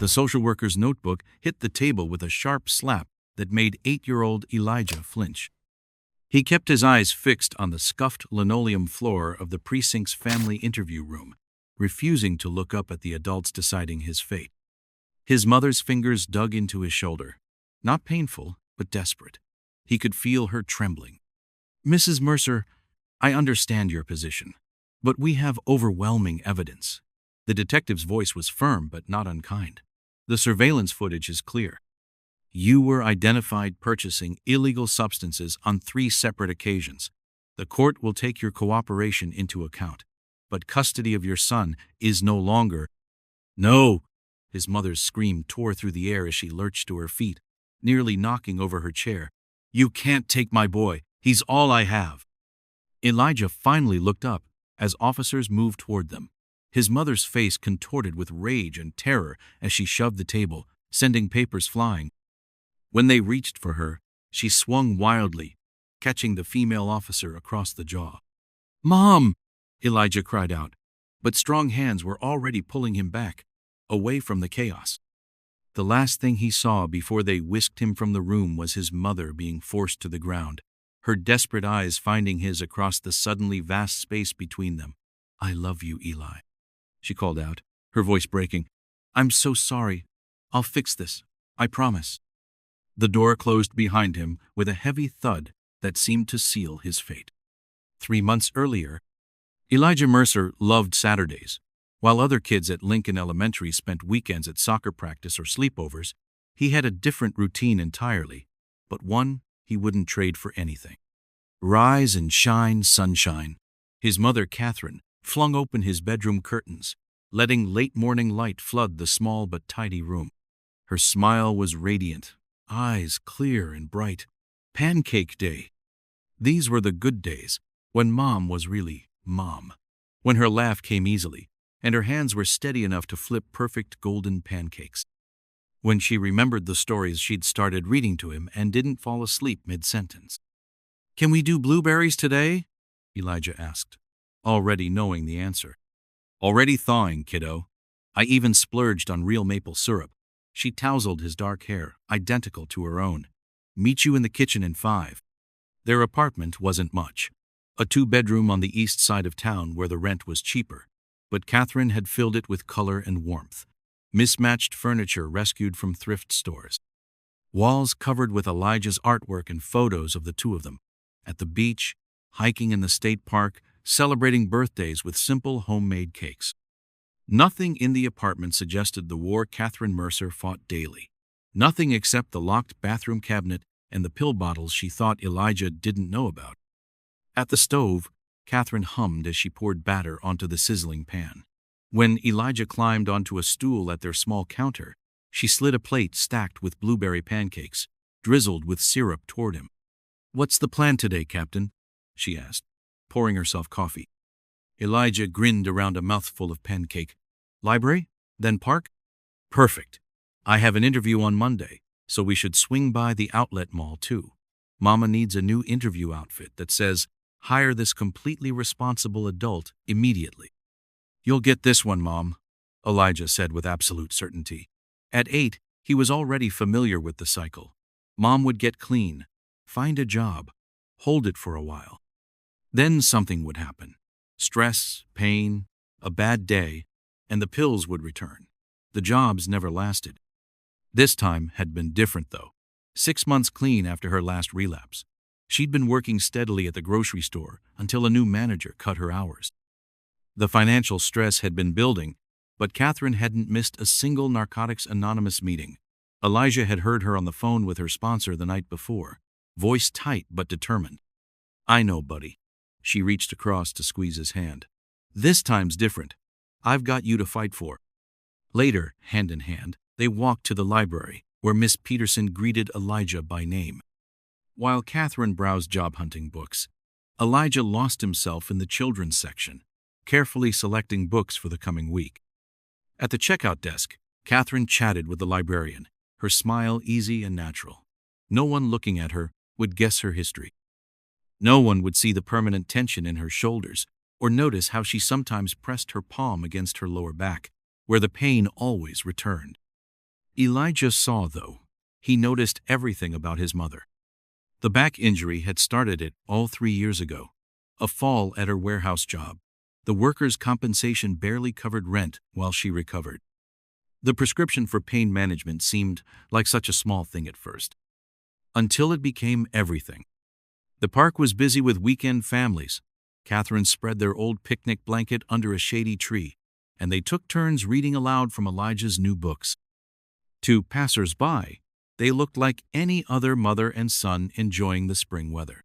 The social worker's notebook hit the table with a sharp slap that made 8-year-old Elijah flinch. He kept his eyes fixed on the scuffed linoleum floor of the precinct's family interview room, refusing to look up at the adults deciding his fate. His mother's fingers dug into his shoulder, not painful, but desperate. He could feel her trembling. "Mrs. Mercer, I understand your position, but we have overwhelming evidence." The detective's voice was firm but not unkind. "The surveillance footage is clear. You were identified purchasing illegal substances on 3 separate occasions. The court will take your cooperation into account, but custody of your son is no longer—" "No!" His mother's scream tore through the air as she lurched to her feet, nearly knocking over her chair. "You can't take my boy. He's all I have." Elijah finally looked up as officers moved toward them. His mother's face contorted with rage and terror as she shoved the table, sending papers flying. When they reached for her, she swung wildly, catching the female officer across the jaw. "Mom!" Elijah cried out, but strong hands were already pulling him back, away from the chaos. The last thing he saw before they whisked him from the room was his mother being forced to the ground, her desperate eyes finding his across the suddenly vast space between them. "I love you, Eli," she called out, her voice breaking. "I'm so sorry. I'll fix this. I promise." The door closed behind him with a heavy thud that seemed to seal his fate. 3 months earlier, Elijah Mercer loved Saturdays. While other kids at Lincoln Elementary spent weekends at soccer practice or sleepovers, he had a different routine entirely, but one he wouldn't trade for anything. Rise and shine, sunshine. His mother, Catherine, flung open his bedroom curtains, letting late morning light flood the small but tidy room. Her smile was radiant, eyes clear and bright. Pancake day. These were the good days, when Mom was really Mom. When her laugh came easily, and her hands were steady enough to flip perfect golden pancakes. When she remembered the stories she'd started reading to him and didn't fall asleep mid-sentence. "Can we do blueberries today?" Elijah asked, already knowing the answer. "Already thawing, kiddo. I even splurged on real maple syrup." She tousled his dark hair, identical to her own. "Meet you in the kitchen in 5. Their apartment wasn't much. A 2-bedroom on the east side of town where the rent was cheaper, but Catherine had filled it with color and warmth. Mismatched furniture rescued from thrift stores. Walls covered with Elijah's artwork and photos of the two of them, at the beach, hiking in the state park, celebrating birthdays with simple homemade cakes. Nothing in the apartment suggested the war Catherine Mercer fought daily. Nothing except the locked bathroom cabinet and the pill bottles she thought Elijah didn't know about. At the stove, Catherine hummed as she poured batter onto the sizzling pan. When Elijah climbed onto a stool at their small counter, she slid a plate stacked with blueberry pancakes, drizzled with syrup toward him. "What's the plan today, Captain?" she asked, pouring herself coffee. Elijah grinned around a mouthful of pancake. "Library? Then park? Perfect. I have an interview on Monday, so we should swing by the outlet mall too. Mama needs a new interview outfit that says, 'Hire this completely responsible adult immediately.'" "You'll get this one, Mom," Elijah said with absolute certainty. At 8, he was already familiar with the cycle. Mom would get clean, find a job, hold it for a while. Then something would happen. Stress, pain, a bad day, and the pills would return. The jobs never lasted. This time had been different, though. 6 months clean after her last relapse. She'd been working steadily at the grocery store until a new manager cut her hours. The financial stress had been building, but Catherine hadn't missed a single Narcotics Anonymous meeting. Elijah had heard her on the phone with her sponsor the night before, voice tight but determined. "I know, buddy." She reached across to squeeze his hand. "This time's different. I've got you to fight for." Later, hand in hand, they walked to the library, where Miss Peterson greeted Elijah by name. While Catherine browsed job-hunting books, Elijah lost himself in the children's section, carefully selecting books for the coming week. At the checkout desk, Catherine chatted with the librarian, her smile easy and natural. No one looking at her would guess her history. No one would see the permanent tension in her shoulders or notice how she sometimes pressed her palm against her lower back, where the pain always returned. Elijah saw, though. He noticed everything about his mother. The back injury had started it all 3 years ago. A fall at her warehouse job. The workers' compensation barely covered rent while she recovered. The prescription for pain management seemed like such a small thing at first, until it became everything. The park was busy with weekend families. Catherine spread their old picnic blanket under a shady tree, and they took turns reading aloud from Elijah's new books. To passers-by, they looked like any other mother and son enjoying the spring weather.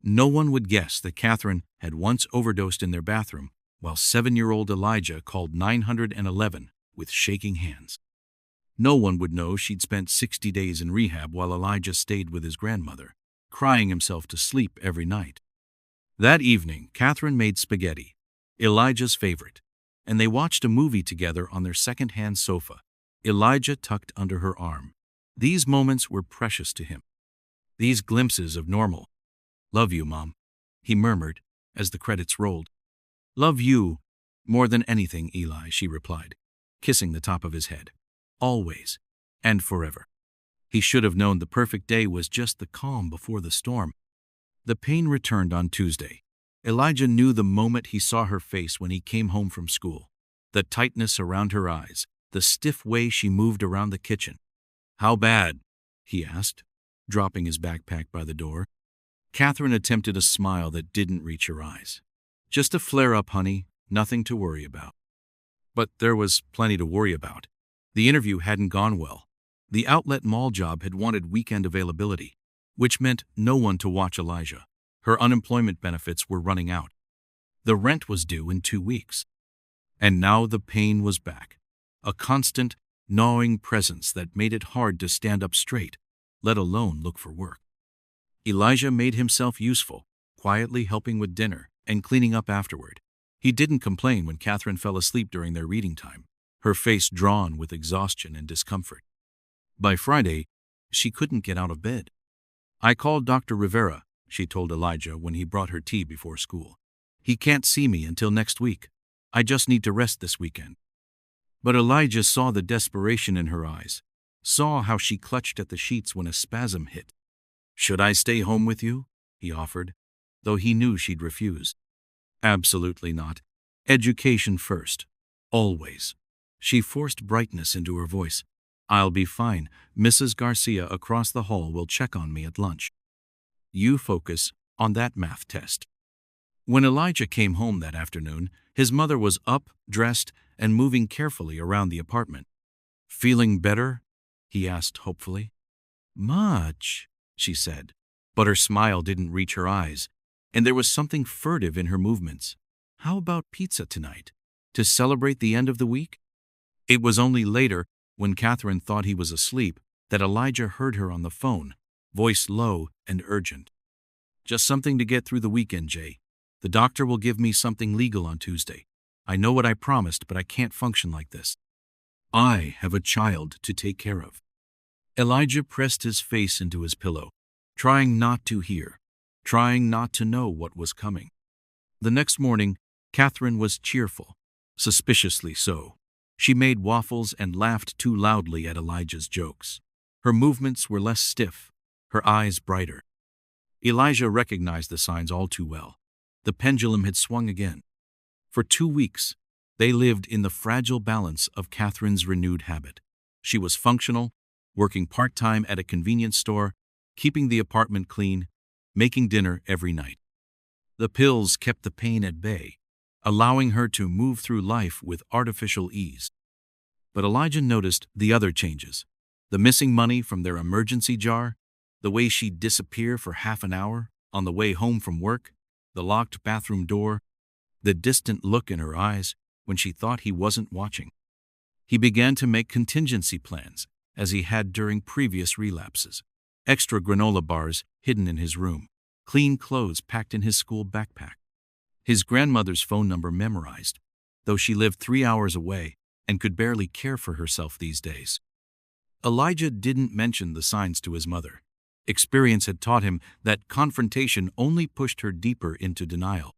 No one would guess that Catherine had once overdosed in their bathroom, while 7-year-old Elijah called 911 with shaking hands. No one would know she'd spent 60 days in rehab while Elijah stayed with his grandmother, crying himself to sleep every night. That evening, Catherine made spaghetti, Elijah's favorite, and they watched a movie together on their second-hand sofa, Elijah tucked under her arm. These moments were precious to him. These glimpses of normal. "Love you, Mom," he murmured as the credits rolled. "Love you more than anything, Eli," she replied, kissing the top of his head. "Always and forever." He should have known the perfect day was just the calm before the storm. The pain returned on Tuesday. Elijah knew the moment he saw her face when he came home from school. The tightness around her eyes, the stiff way she moved around the kitchen. "How bad?" he asked, dropping his backpack by the door. Catherine attempted a smile that didn't reach her eyes. "Just a flare-up, honey, nothing to worry about." But there was plenty to worry about. The interview hadn't gone well. The outlet mall job had wanted weekend availability, which meant no one to watch Elijah. Her unemployment benefits were running out. The rent was due in 2 weeks. And now the pain was back. A constant, gnawing presence that made it hard to stand up straight, let alone look for work. Elijah made himself useful, quietly helping with dinner and cleaning up afterward. He didn't complain when Catherine fell asleep during their reading time, her face drawn with exhaustion and discomfort. By Friday, she couldn't get out of bed. "I called Dr. Rivera," she told Elijah when he brought her tea before school. "He can't see me until next week. I just need to rest this weekend." But Elijah saw the desperation in her eyes, saw how she clutched at the sheets when a spasm hit. "Should I stay home with you?" he offered, though he knew she'd refuse. "Absolutely not. Education first. Always." She forced brightness into her voice. "I'll be fine. Mrs. Garcia across the hall will check on me at lunch. You focus on that math test." When Elijah came home that afternoon, his mother was up, dressed, and moving carefully around the apartment. "Feeling better?" he asked hopefully. "Much," she said, but her smile didn't reach her eyes, and there was something furtive in her movements. "How about pizza tonight? To celebrate the end of the week?" It was only later, when Catherine thought he was asleep, that Elijah heard her on the phone, voice low and urgent. "Just something to get through the weekend, Jay. The doctor will give me something legal on Tuesday. I know what I promised, but I can't function like this. I have a child to take care of." Elijah pressed his face into his pillow, trying not to hear, trying not to know what was coming. The next morning, Catherine was cheerful, suspiciously so. She made waffles and laughed too loudly at Elijah's jokes. Her movements were less stiff, her eyes brighter. Elijah recognized the signs all too well. The pendulum had swung again. For 2 weeks, they lived in the fragile balance of Catherine's renewed habit. She was functional, working part-time at a convenience store, keeping the apartment clean, making dinner every night. The pills kept the pain at bay, allowing her to move through life with artificial ease. But Elijah noticed the other changes: the missing money from their emergency jar, the way she'd disappear for half an hour on the way home from work, the locked bathroom door, the distant look in her eyes when she thought he wasn't watching. He began to make contingency plans, as he had during previous relapses. Extra granola bars hidden in his room, clean clothes packed in his school backpack. His grandmother's phone number memorized, though she lived 3 hours away and could barely care for herself these days. Elijah didn't mention the signs to his mother. Experience had taught him that confrontation only pushed her deeper into denial.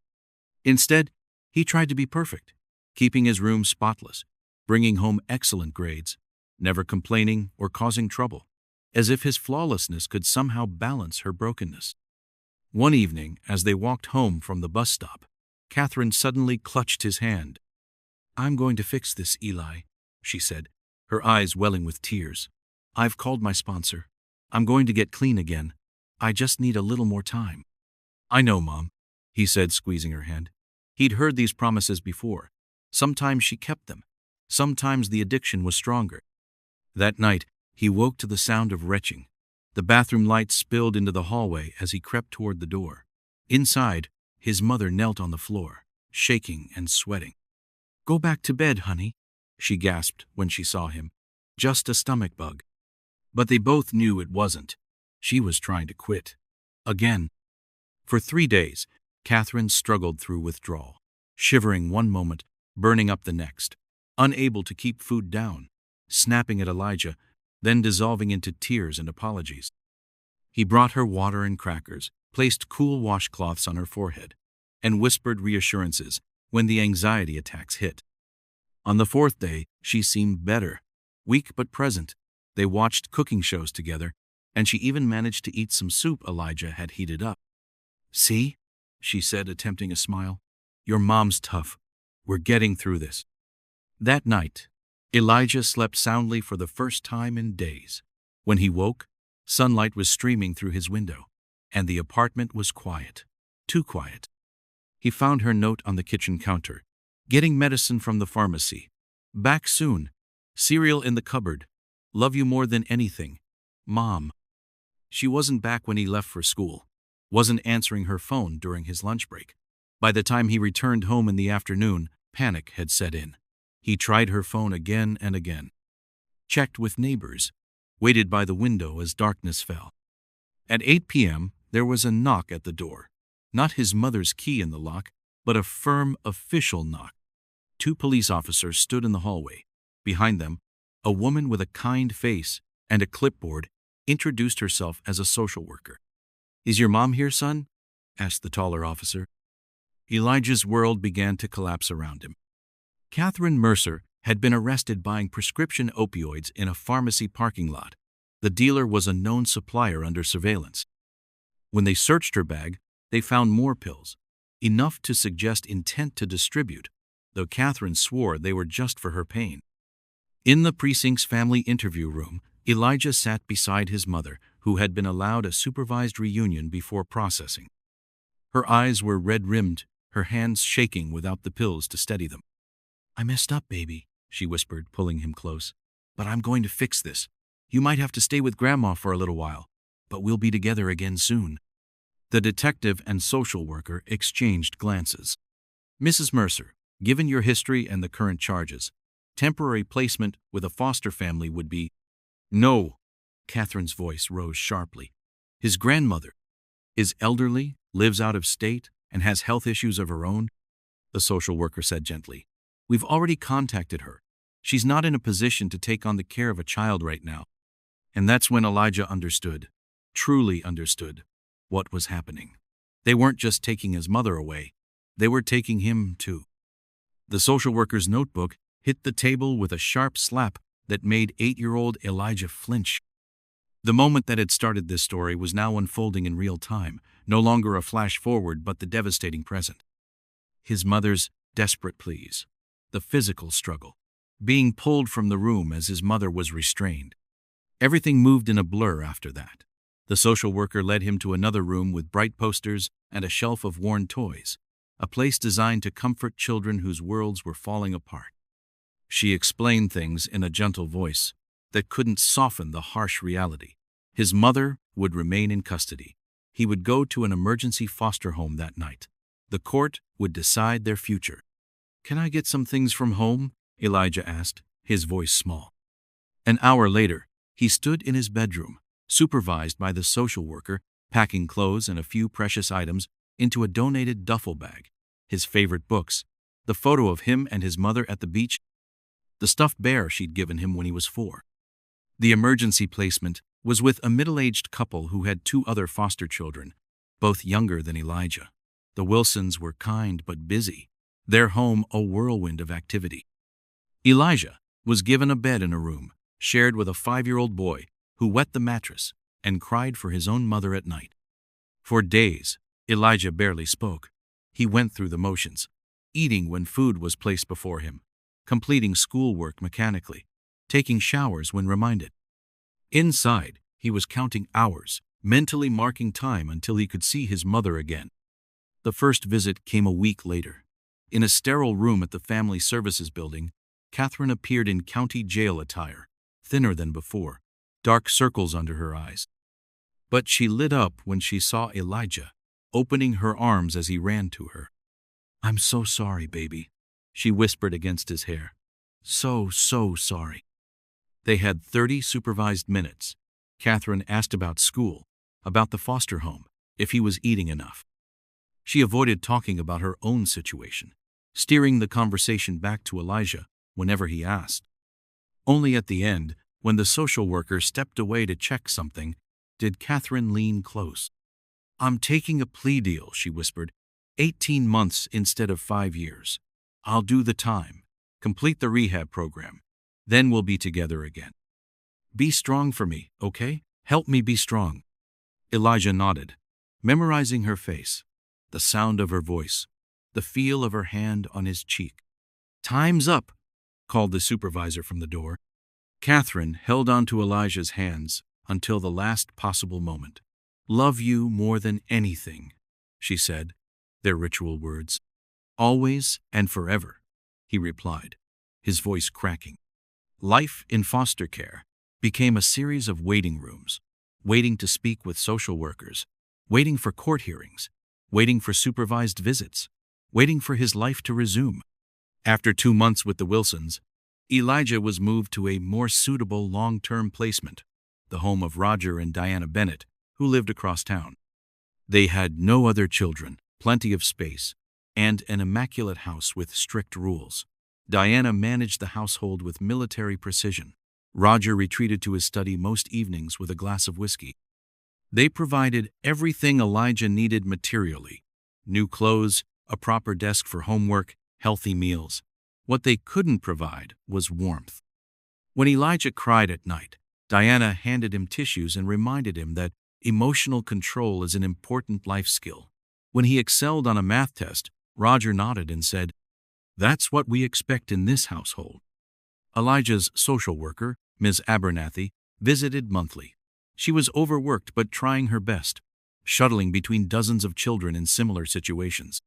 Instead, he tried to be perfect, keeping his room spotless, bringing home excellent grades, never complaining or causing trouble, as if his flawlessness could somehow balance her brokenness. One evening, as they walked home from the bus stop, Catherine suddenly clutched his hand. "I'm going to fix this, Eli," she said, her eyes welling with tears. "I've called my sponsor. I'm going to get clean again. I just need a little more time." "I know, Mom," he said, squeezing her hand. He'd heard these promises before. Sometimes she kept them. Sometimes the addiction was stronger. That night, he woke to the sound of retching. The bathroom light spilled into the hallway as he crept toward the door. Inside, his mother knelt on the floor, shaking and sweating. "Go back to bed, honey," she gasped when she saw him. "Just a stomach bug." But they both knew it wasn't. She was trying to quit. Again. For 3 days, Catherine struggled through withdrawal, shivering one moment, burning up the next, unable to keep food down, snapping at Elijah, then dissolving into tears and apologies. He brought her water and crackers, placed cool washcloths on her forehead, and whispered reassurances when the anxiety attacks hit. On the 4th day, she seemed better, weak but present. They watched cooking shows together, and she even managed to eat some soup Elijah had heated up. "See?" she said, attempting a smile. "Your mom's tough. We're getting through this." That night, Elijah slept soundly for the first time in days. When he woke, sunlight was streaming through his window, and the apartment was quiet. Too quiet. He found her note on the kitchen counter. "Getting medicine from the pharmacy. Back soon. Cereal in the cupboard. Love you more than anything. Mom." She wasn't back when he left for school. Wasn't answering her phone during his lunch break. By the time he returned home in the afternoon, panic had set in. He tried her phone again and again. Checked with neighbors. Waited by the window as darkness fell. At 8 p.m., there was a knock at the door. Not his mother's key in the lock, but a firm, official knock. 2 police officers stood in the hallway. Behind them, a woman with a kind face and a clipboard introduced herself as a social worker. "Is your mom here, son?" asked the taller officer. Elijah's world began to collapse around him. Catherine Mercer had been arrested buying prescription opioids in a pharmacy parking lot. The dealer was a known supplier under surveillance. When they searched her bag, they found more pills, enough to suggest intent to distribute, though Catherine swore they were just for her pain. In the precinct's family interview room, Elijah sat beside his mother, who had been allowed a supervised reunion before processing. Her eyes were red-rimmed, her hands shaking without the pills to steady them. "I messed up, baby," she whispered, pulling him close. "But I'm going to fix this. You might have to stay with Grandma for a little while, but we'll be together again soon." The detective and social worker exchanged glances. "Mrs. Mercer, given your history and the current charges, temporary placement with a foster family would be—" "No," Catherine's voice rose sharply. "His grandmother is elderly, lives out of state, and has health issues of her own," the social worker said gently. "We've already contacted her. She's not in a position to take on the care of a child right now." And that's when Elijah understood, truly understood, what was happening. They weren't just taking his mother away. They were taking him, too. The social worker's notebook hit the table with a sharp slap that made 8-year-old Elijah flinch. The moment that had started this story was now unfolding in real time, no longer a flash forward but the devastating present. His mother's desperate pleas, the physical struggle, being pulled from the room as his mother was restrained. Everything moved in a blur after that. The social worker led him to another room with bright posters and a shelf of worn toys, a place designed to comfort children whose worlds were falling apart. She explained things in a gentle voice that couldn't soften the harsh reality. His mother would remain in custody. He would go to an emergency foster home that night. The court would decide their future. "Can I get some things from home?" Elijah asked, his voice small. An hour later, he stood in his bedroom, supervised by the social worker, packing clothes and a few precious items into a donated duffel bag, his favorite books, the photo of him and his mother at the beach, the stuffed bear she'd given him when he was 4. The emergency placement was with a middle-aged couple who had 2 other foster children, both younger than Elijah. The Wilsons were kind but busy, their home a whirlwind of activity. Elijah was given a bed in a room, shared with a 5-year-old boy who wet the mattress and cried for his own mother at night. For days, Elijah barely spoke. He went through the motions, eating when food was placed before him, completing schoolwork mechanically, taking showers when reminded. Inside, he was counting hours, mentally marking time until he could see his mother again. The first visit came a week later. In a sterile room at the Family Services Building, Catherine appeared in county jail attire, thinner than before, dark circles under her eyes. But she lit up when she saw Elijah, opening her arms as he ran to her. "I'm so sorry, baby," she whispered against his hair. So sorry." They had 30 supervised minutes. Catherine asked about school, about the foster home, if he was eating enough. She avoided talking about her own situation, steering the conversation back to Elijah whenever he asked. Only at the end, when the social worker stepped away to check something, did Catherine lean close. "I'm taking a plea deal," she whispered. 18 months instead of 5 years. I'll do the time, complete the rehab program. Then we'll be together again. Be strong for me, okay? Help me be strong." Elijah nodded, memorizing her face, the sound of her voice, the feel of her hand on his cheek. "Time's up," called the supervisor from the door. Catherine held on to Elijah's hands until the last possible moment. "Love you more than anything," she said, their ritual words. "Always and forever," he replied, his voice cracking. Life in foster care became a series of waiting rooms, waiting to speak with social workers, waiting for court hearings, waiting for supervised visits, waiting for his life to resume. After 2 months with the Wilsons, Elijah was moved to a more suitable long-term placement, the home of Roger and Diana Bennett, who lived across town. They had no other children, plenty of space, and an immaculate house with strict rules. Diana managed the household with military precision. Roger retreated to his study most evenings with a glass of whiskey. They provided everything Elijah needed materially: new clothes, a proper desk for homework, healthy meals. What they couldn't provide was warmth. When Elijah cried at night, Diana handed him tissues and reminded him that emotional control is an important life skill. When he excelled on a math test, Roger nodded and said, "That's what we expect in this household." Elijah's social worker, Ms. Abernathy, visited monthly. She was overworked but trying her best, shuttling between dozens of children in similar situations.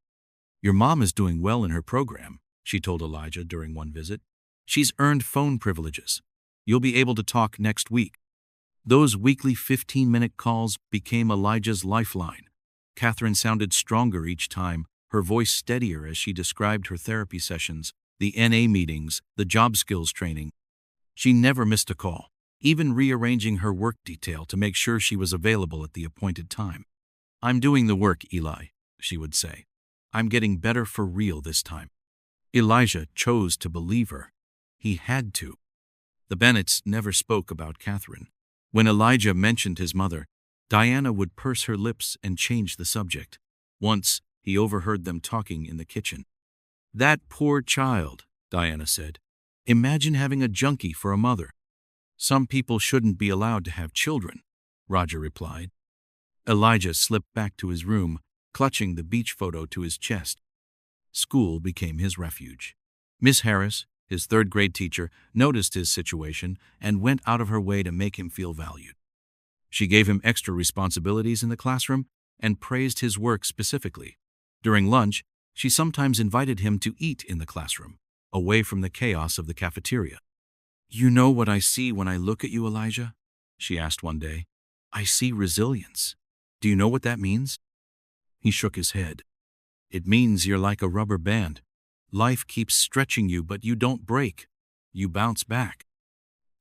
"Your mom is doing well in her program," she told Elijah during one visit. "She's earned phone privileges. You'll be able to talk next week." Those weekly 15-minute calls became Elijah's lifeline. Catherine sounded stronger each time, her voice steadier as she described her therapy sessions, the NA meetings, the job skills training. She never missed a call, even rearranging her work detail to make sure she was available at the appointed time. "I'm doing the work, Eli," she would say. "I'm getting better for real this time." Elijah chose to believe her. He had to. The Bennetts never spoke about Catherine. When Elijah mentioned his mother, Diana would purse her lips and change the subject. Once, he overheard them talking in the kitchen. "That poor child," Diana said. "Imagine having a junkie for a mother." "Some people shouldn't be allowed to have children," Roger replied. Elijah slipped back to his room, clutching the beach photo to his chest. School became his refuge. Miss Harris, his third-grade teacher, noticed his situation and went out of her way to make him feel valued. She gave him extra responsibilities in the classroom and praised his work specifically. During lunch, she sometimes invited him to eat in the classroom, away from the chaos of the cafeteria. "You know what I see when I look at you, Elijah?" she asked one day. "I see resilience. Do you know what that means?" He shook his head. "It means you're like a rubber band. Life keeps stretching you, but you don't break. You bounce back."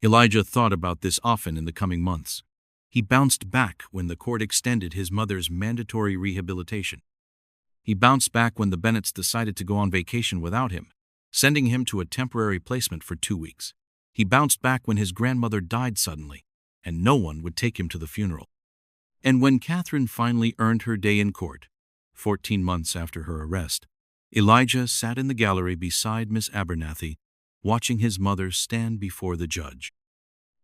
Elijah thought about this often in the coming months. He bounced back when the court extended his mother's mandatory rehabilitation. He bounced back when the Bennetts decided to go on vacation without him, sending him to a temporary placement for 2 weeks. He bounced back when his grandmother died suddenly, and no one would take him to the funeral. And when Catherine finally earned her day in court, 14 months after her arrest, Elijah sat in the gallery beside Miss Abernathy, watching his mother stand before the judge.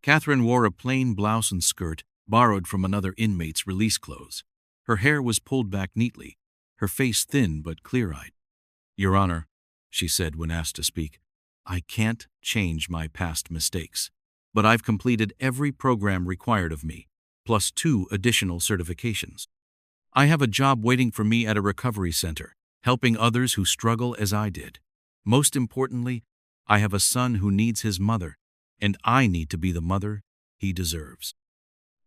Catherine wore a plain blouse and skirt borrowed from another inmate's release clothes. Her hair was pulled back neatly, her face thin but clear-eyed. "Your Honor," she said when asked to speak, "I can't change my past mistakes, but I've completed every program required of me, plus 2 additional certifications. I have a job waiting for me at a recovery center, helping others who struggle as I did. Most importantly, I have a son who needs his mother, and I need to be the mother he deserves."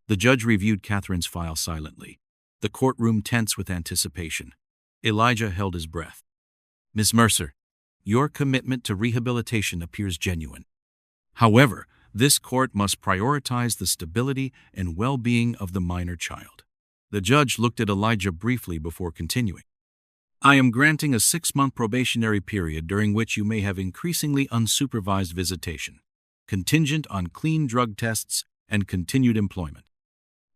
The judge reviewed Catherine's file silently, the courtroom tense with anticipation. Elijah held his breath. "Miss Mercer, your commitment to rehabilitation appears genuine. However, this court must prioritize the stability and well-being of the minor child." The judge looked at Elijah briefly before continuing. "I am granting a 6-month probationary period during which you may have increasingly unsupervised visitation, contingent on clean drug tests and continued employment.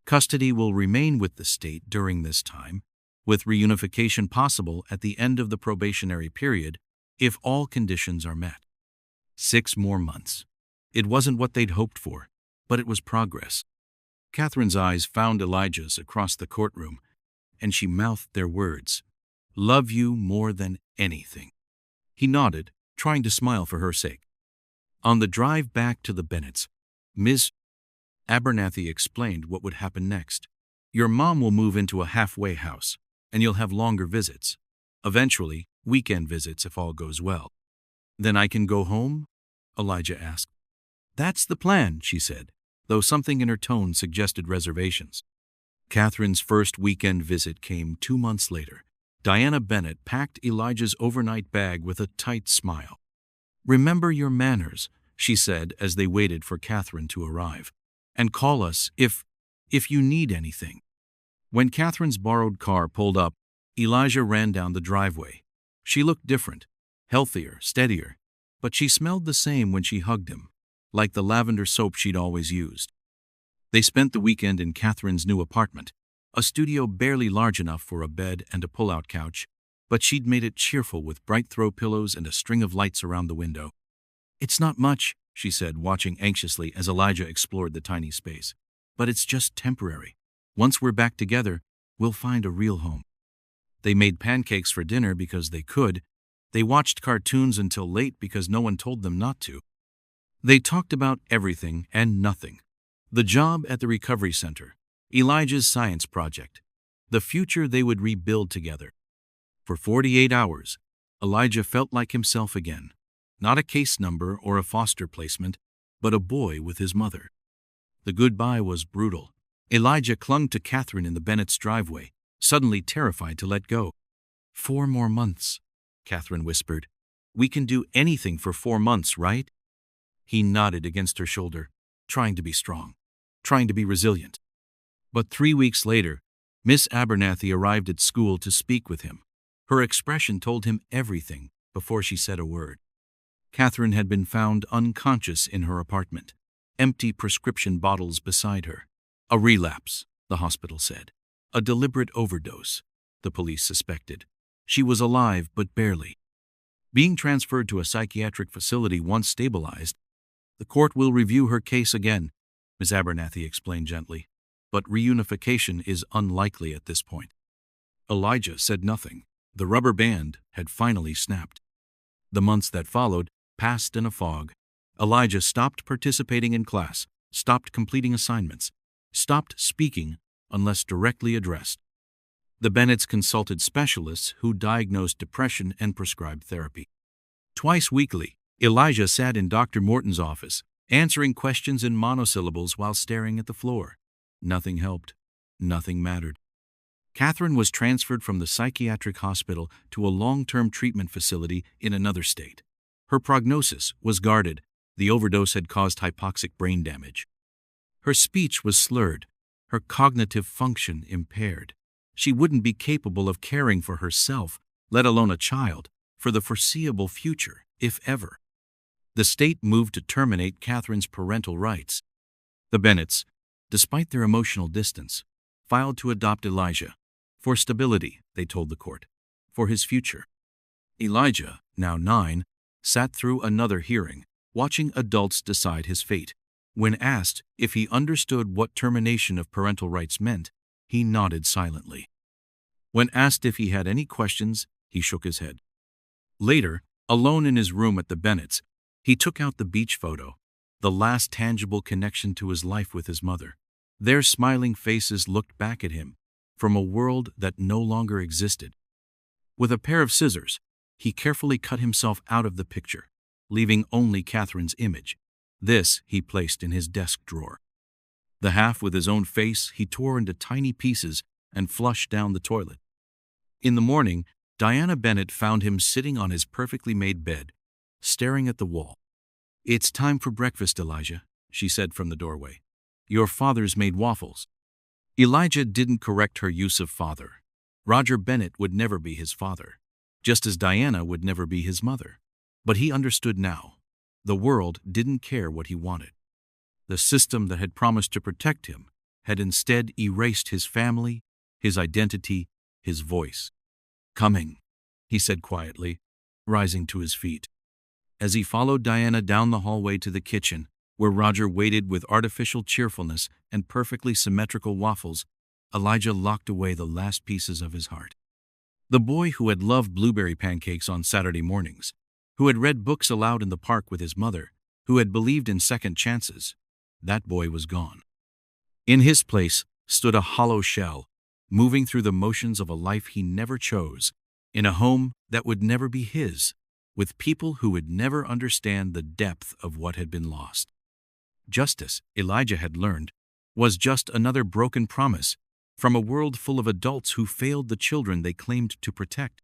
Custody will remain with the state during this time, with reunification possible at the end of the probationary period if all conditions are met." 6 more months. It wasn't what they'd hoped for, but it was progress. Catherine's eyes found Elijah's across the courtroom, and she mouthed their words, "Love you more than anything." He nodded, trying to smile for her sake. On the drive back to the Bennetts, Ms. Abernathy explained what would happen next. "Your mom will move into a halfway house, and you'll have longer visits. Eventually, weekend visits if all goes well." "Then I can go home?" Elijah asked. "That's the plan," she said, though something in her tone suggested reservations. Catherine's first weekend visit came 2 months later. Diana Bennett packed Elijah's overnight bag with a tight smile. "Remember your manners," she said as they waited for Catherine to arrive. "And call us if you need anything." When Catherine's borrowed car pulled up, Elijah ran down the driveway. She looked different, healthier, steadier, but she smelled the same when she hugged him, like the lavender soap she'd always used. They spent the weekend in Catherine's new apartment, a studio barely large enough for a bed and a pull-out couch, but she'd made it cheerful with bright throw pillows and a string of lights around the window. "It's not much," she said, watching anxiously as Elijah explored the tiny space. "But it's just temporary. Once we're back together, we'll find a real home." They made pancakes for dinner because they could. They watched cartoons until late because no one told them not to. They talked about everything and nothing. The job at the recovery center, Elijah's science project, the future they would rebuild together. For 48 hours, Elijah felt like himself again. Not a case number or a foster placement, but a boy with his mother. The goodbye was brutal. Elijah clung to Catherine in the Bennett's driveway, suddenly terrified to let go. 4 more months, Catherine whispered. "We can do anything for 4 months, right?" He nodded against her shoulder, trying to be strong, trying to be resilient. But 3 weeks later, Miss Abernathy arrived at school to speak with him. Her expression told him everything before she said a word. Catherine had been found unconscious in her apartment, empty prescription bottles beside her. A relapse, the hospital said. A deliberate overdose, the police suspected. She was alive, but barely. Being transferred to a psychiatric facility once stabilized, "The court will review her case again," Ms. Abernathy explained gently, "but reunification is unlikely at this point." Elijah said nothing. The rubber band had finally snapped. The months that followed passed in a fog. Elijah stopped participating in class, stopped completing assignments, stopped speaking unless directly addressed. The Bennetts consulted specialists who diagnosed depression and prescribed therapy. Twice weekly, Elijah sat in Dr. Morton's office, answering questions in monosyllables while staring at the floor. Nothing helped. Nothing mattered. Catherine was transferred from the psychiatric hospital to a long-term treatment facility in another state. Her prognosis was guarded. The overdose had caused hypoxic brain damage. Her speech was slurred, her cognitive function impaired. She wouldn't be capable of caring for herself, let alone a child, for the foreseeable future, if ever. The state moved to terminate Catherine's parental rights. The Bennetts, despite their emotional distance, filed to adopt Elijah. For stability, they told the court. For his future. Elijah, now 9, sat through another hearing, watching adults decide his fate. When asked if he understood what termination of parental rights meant, he nodded silently. When asked if he had any questions, he shook his head. Later, alone in his room at the Bennetts, he took out the beach photo, the last tangible connection to his life with his mother. Their smiling faces looked back at him from a world that no longer existed. With a pair of scissors, he carefully cut himself out of the picture, leaving only Catherine's image. This he placed in his desk drawer. The half with his own face he tore into tiny pieces and flushed down the toilet. In the morning, Diana Bennett found him sitting on his perfectly made bed, staring at the wall. "It's time for breakfast, Elijah," she said from the doorway. "Your father's made waffles." Elijah didn't correct her use of father. Roger Bennett would never be his father, just as Diana would never be his mother. But he understood now. The world didn't care what he wanted. The system that had promised to protect him had instead erased his family, his identity, his voice. "Coming," he said quietly, rising to his feet. As he followed Diana down the hallway to the kitchen, where Roger waited with artificial cheerfulness and perfectly symmetrical waffles, Elijah locked away the last pieces of his heart. The boy who had loved blueberry pancakes on Saturday mornings, who had read books aloud in the park with his mother, who had believed in second chances, that boy was gone. In his place stood a hollow shell, moving through the motions of a life he never chose, in a home that would never be his, with people who would never understand the depth of what had been lost. Justice, Elijah had learned, was just another broken promise from a world full of adults who failed the children they claimed to protect.